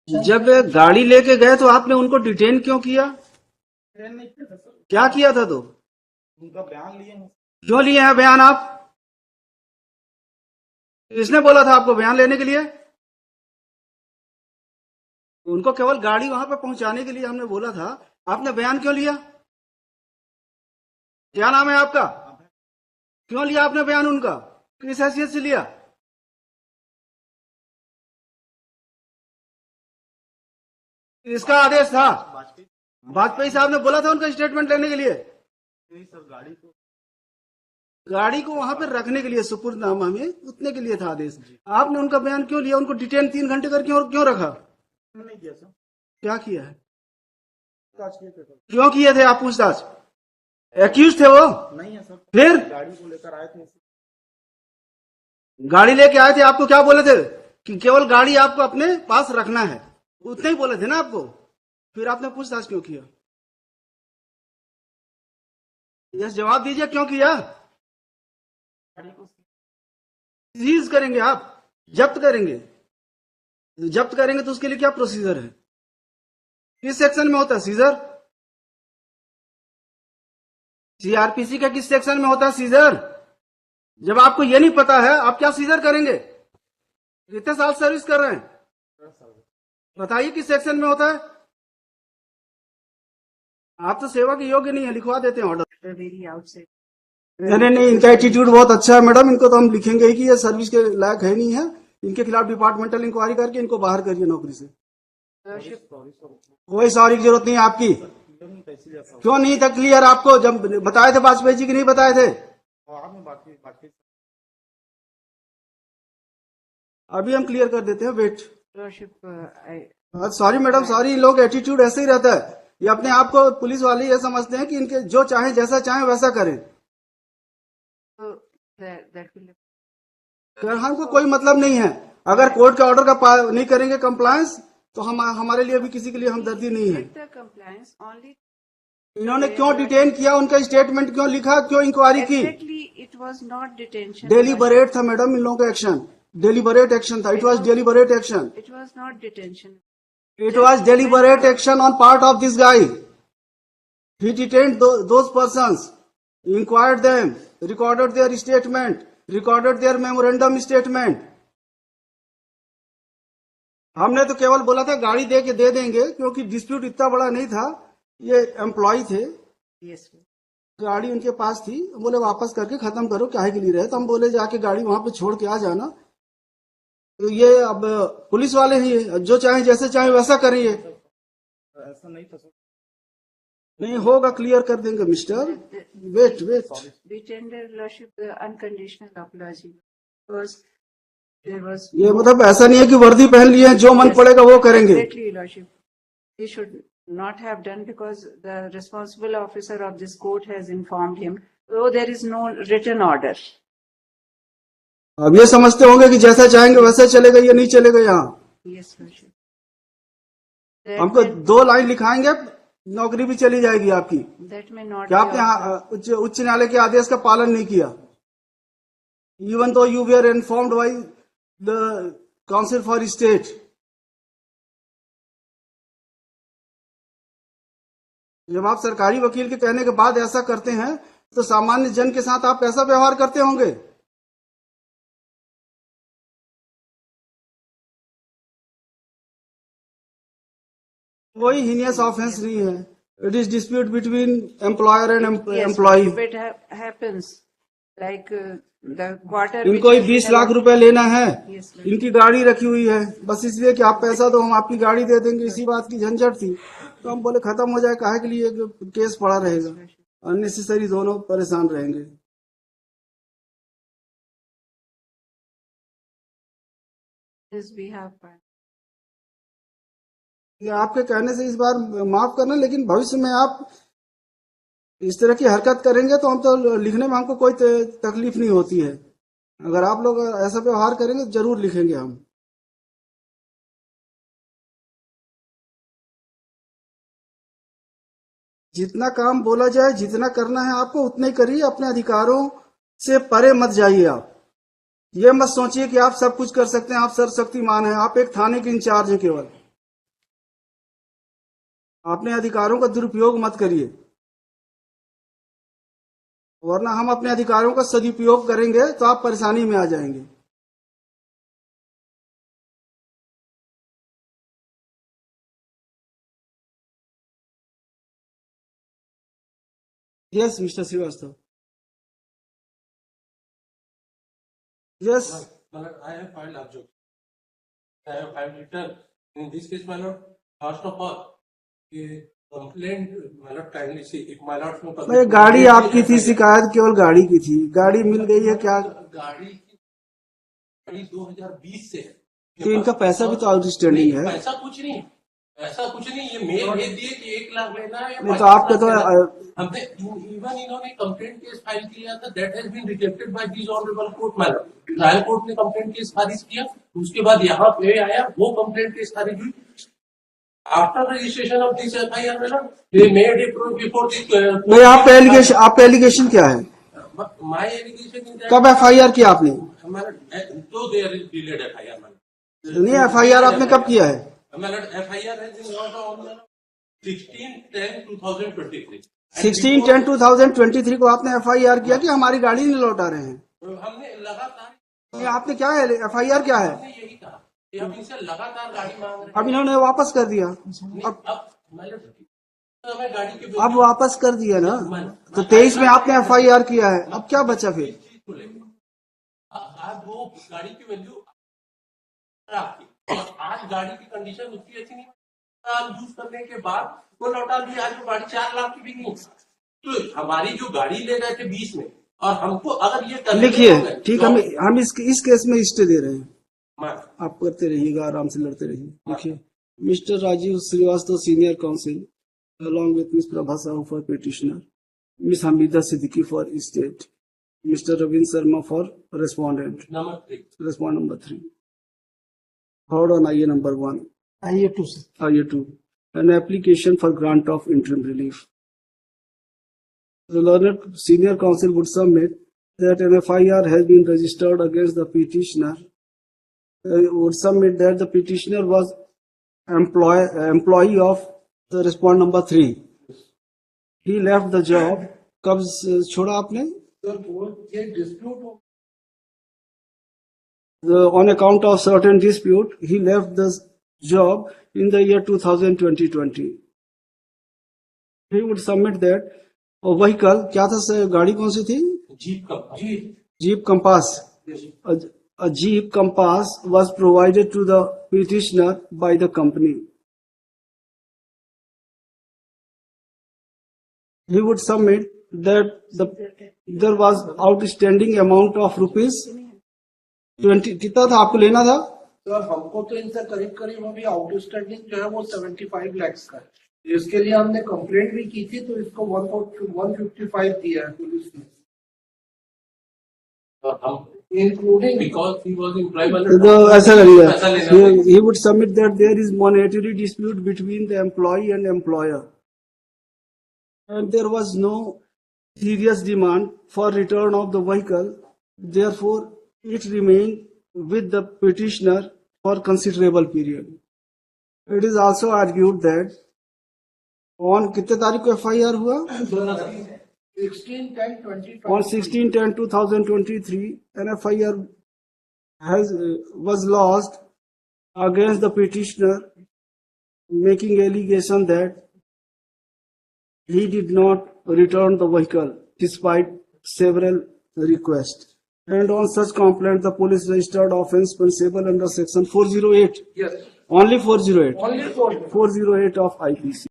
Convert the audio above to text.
जब गाड़ी लेके गए तो आपने उनको डिटेन क्यों किया? ट्रेन नहीं किया था सर, क्या किया था तो? उनका बयान लिए हैं। क्यों लिए हैं बयान आप? किसने बोला था आपको बयान लेने के लिए? उनको केवल गाड़ी वहां पे पहुंचाने के लिए हमने बोला था, आपने बयान क्यों लिया? क्या नाम है आपका? क्यों लिया आपने बयान उनका? किस हैसियत से लिया? इसका आदेश था? वाजपेयी साहब ने बोला था उनका स्टेटमेंट लेने के लिए? नहीं सर, गाड़ी को वहां पे रखने के लिए, सुपुर्दनामा में उतने के लिए था आदेश। आपने उनका बयान क्यों लिया? उनको डिटेन 3 घंटे कर क्यों रखा? नहीं किया सर। क्या किया है? पूछताछ किए थे सर। क्यों किए थे आप पूछताछ? एक्यूज थे वो? नहीं है सर। फिर गाड़ी को लेकर आए थे। गाड़ी लेके आए थे, आपको क्या बोले थे? कि केवल गाड़ी आपको अपने पास रखना है, उतने ही बोले थे ना आपको? फिर आपने पूछताछ क्यों किया? यस, जवाब दीजिए, क्यों किया? सीज करेंगे आप? जब्त करेंगे? जब्त करेंगे तो उसके लिए क्या प्रोसीजर है? किस सेक्शन में होता है सीजर? सीआरपीसी का किस सेक्शन में होता है सीजर? जब आपको ये नहीं पता है, आप क्या सीजर करेंगे? कितने साल सर्विस कर रहे हैं? बताइए किस सेक्शन में होता है? आप तो सेवा के योग्य नहीं है, लिखवा देते हैं ऑर्डर। नहीं नहीं, इनका एटीट्यूड बहुत अच्छा है मैडम, इनको तो हम लिखेंगे ही कि ये सर्विस के लायक है नहीं है। इनके खिलाफ डिपार्टमेंटल इंक्वायरी करके इनको बाहर करिए नौकरी से। कोई सॉरी की जरूरत नहीं है आपकी। क्यों नहीं था क्लियर? आपको जब बताए थे वाजपेयी जी की नहीं बताए थे? अभी हम क्लियर कर देते हैं, वेट। Sorry madam, sorry. इन लोगों का एटीट्यूड ऐसे ही रहता है, ये अपने आप को पुलिस वाले ये समझते हैं कि इनके जो चाहे जैसा चाहे वैसा करें। हमको कोई मतलब नहीं है, अगर कोर्ट के ऑर्डर का नहीं करेंगे कंप्लायंस तो हम हमारे लिए भी किसी के लिए हमदर्दी नहीं है। इन्होंने क्यों डिटेन किया? उनका स्टेटमेंट क्यों लिखा? क्यों इंक्वायरी की? It was not detention. Deliberate था मैडम इन लोगों का एक्शन, डेलीबरेट एक्शन था। It was deliberate action. It was not detention. It was deliberate action on part of this guy. He detained those persons, inquired them, recorded their statement, recorded their memorandum statement. हमने तो केवल बोला था गाड़ी दे देंगे, क्योंकि dispute इतना बड़ा नहीं था। ये एम्प्लॉय थे, Yes. गाड़ी उनके पास थी, बोले वापस करके खत्म करो, काहे के लिए रहे? तो हम बोले जाके गाड़ी वहां पे छोड़ के आ जाना। तो ये अब पुलिस वाले ही जो चाहे जैसे चाहे वैसा करिए। ऐसा नहीं था। नहीं होगा, क्लियर कर देंगे mister. Wait wait. We tender lordship the unconditional apology because there was ये मतलब ऐसा नहीं है कि वर्दी पहन लिए हैं, जो मन पड़ेगा वो करेंगे। exactly lordship. He should not have done because the responsible officer of this court has informed him. So there is no written order. अब ये समझते होंगे कि जैसा चाहेंगे वैसा चलेगा, ये नहीं चलेगा यहाँ। Yes, lordship. हमको 2 लाइन लिखाएंगे, नौकरी भी चली जाएगी आपकी। That may not क्या be आपने उच्च न्यायालय के आदेश का पालन नहीं किया? Even though you were informed by the counsel for state. जब आप सरकारी वकील के कहने के बाद ऐसा करते हैं तो सामान्य जन के साथ आप कैसा व्यवहार करते होंगे? कोई हीनियस ऑफेंस नहीं है। It is dispute between employer and employee. It happens like the quarter. इनको ही 20 लाख रुपए लेना है, Yes, ma'am. इनकी गाड़ी रखी हुई है, बस इसलिए कि आप पैसा दो हम आपकी गाड़ी दे देंगे, इसी बात की झंझट थी। तो हम बोले खत्म हो जाए, काहे के लिए केस पड़ा रहेगा, अननेसेसरी दोनों परेशान रहेंगे। Yes, we have. ये आपके कहने से इस बार माफ करना, लेकिन भविष्य में आप इस तरह की हरकत करेंगे तो हम तो लिखने में हमको कोई तकलीफ नहीं होती है। अगर आप लोग ऐसा व्यवहार करेंगे तो जरूर लिखेंगे हम। जितना काम बोला जाए, जितना करना है आपको उतना ही करिए, अपने अधिकारों से परे मत जाइए आप। ये मत सोचिए कि आप सब कुछ कर सकते हैं, आप सर्वशक्तिमान हैं। आप एक थाने के इंचार्ज हैं केवल। अपने अधिकारों का दुरुपयोग मत करिए, वरना हम अपने अधिकारों का सदुपयोग करेंगे तो आप परेशानी में आ जाएंगे। Yes mister Srivastava, yes. I have filed objection. I have filed return. In this case, my lord, first of all, complaint, my lord, kindly see, if my lord from भाई गाड़ी आपकी थी, शिकायत केवल गाड़ी की थी, गाड़ी मिल गई है क्या? गाड़ी 2020 से है। तो इनका पैसा भी तो आउटस्टैंडिंग है। पैसा कुछ नहीं, ऐसा कुछ नहीं। ये मेल भेज दिए कि 1 लाख लेना है। नहीं तो आपके तो हमने इवन इन्होंने कंप्लेंट केस फाइल किया था, that has been rejected by this honourable court. Madam, trial court ने कंप्लेंट केस खारिज किया, उसके बाद यहाँ पे आया, वो कंप्लेंट केस खारिज हुई। After registration of this FIR, madam, they made it before this. भाई आपका एलिगेशन क्या है? माय एलिगेशन कब एफआईआर किया आपने? तो देयर इज डिलेड एफआईआर। नहीं, एफआईआर आपने कब किया है? FIR has been launched on 16/10/2023। 16/10/2023 को आपने एफआईआर किया कि हमारी गाड़ी नहीं लौटा रहे हैं? हमने लगातार, ये आपने क्या है, एफआईआर क्या है? हमने यही कहा कि हम इनसे लगातार गाड़ी मांग रहे अब इन्होंने वापस कर दिया। हैं। अब हमें गाड़ी के अब वापस कर दिया ना, तो 23 में आपने एफआईआर किया है, अब क्या बचा फिर? चीज को लेकर आज वो गाड़ी की वैल्यू आपकी, और आज गाड़ी की कंडीशन उसकी ऐसी नहीं, यूज करने के बाद वो लौटा दिया। आज वो गाड़ी 4 लाख की बिकी। तो हमारी जो गाड़ी ले रहे थे 20 में, और हमको अगर ये लिखिए, ठीक, हम इस केस में स्टे दे रहे हैं। मैं आप करते रहिएगा, आराम से लड़ते रहिए। लिखिए, mister Rajiv Srivastava, senior counsel, along with Ms. Prabha Sahu for petitioner, Ms. Hamida Siddiqui for state, Mr. Ravin Sharma for respondent. Number 3, Respond number 3. Hold on, IA number 1. IA 2 से IA 2. An application for grant of interim relief. The learned senior counsel would submit that an FIR has been registered against the petitioner. Would submit that the petitioner was employee of the respond number 3. He left the job. कब छोड़ा आपने? ये dispute हो, On account of certain dispute, he left the job in the year 2020. He would submit that a vehicle, क्या था sir, गाड़ी कौन सी थी? Jeep Compass. A Jeep Compass was provided to the petitioner by the company. He would submit that there was outstanding amount of rupees 20. कितना था आपको लेना था? सर, हमको तो इनसे करीब करीब अभी आउटस्टैंडिंग जो है वो 75 लाख का है। इसके लिए हमने कंप्लेंट भी की थी, तो इसको 155 दिया है पुलिस ने, including because he was employed by ऐसा करिए, पैसा लेना। he would submit that there is monetary dispute between the employee and employer, and there was no serious demand for return of the vehicle. Therefore, it remained with the petitioner for considerable period. It is also argued that on कितने तारीख को FIR हुआ? 16/10/2023 On 16/10/2023, an FIR was lodged against the petitioner, making allegation that he did not return the vehicle despite several requests. And on such complaint, the police registered offence punishable under section 408. Yes, Only 408. only for 408 of IPC.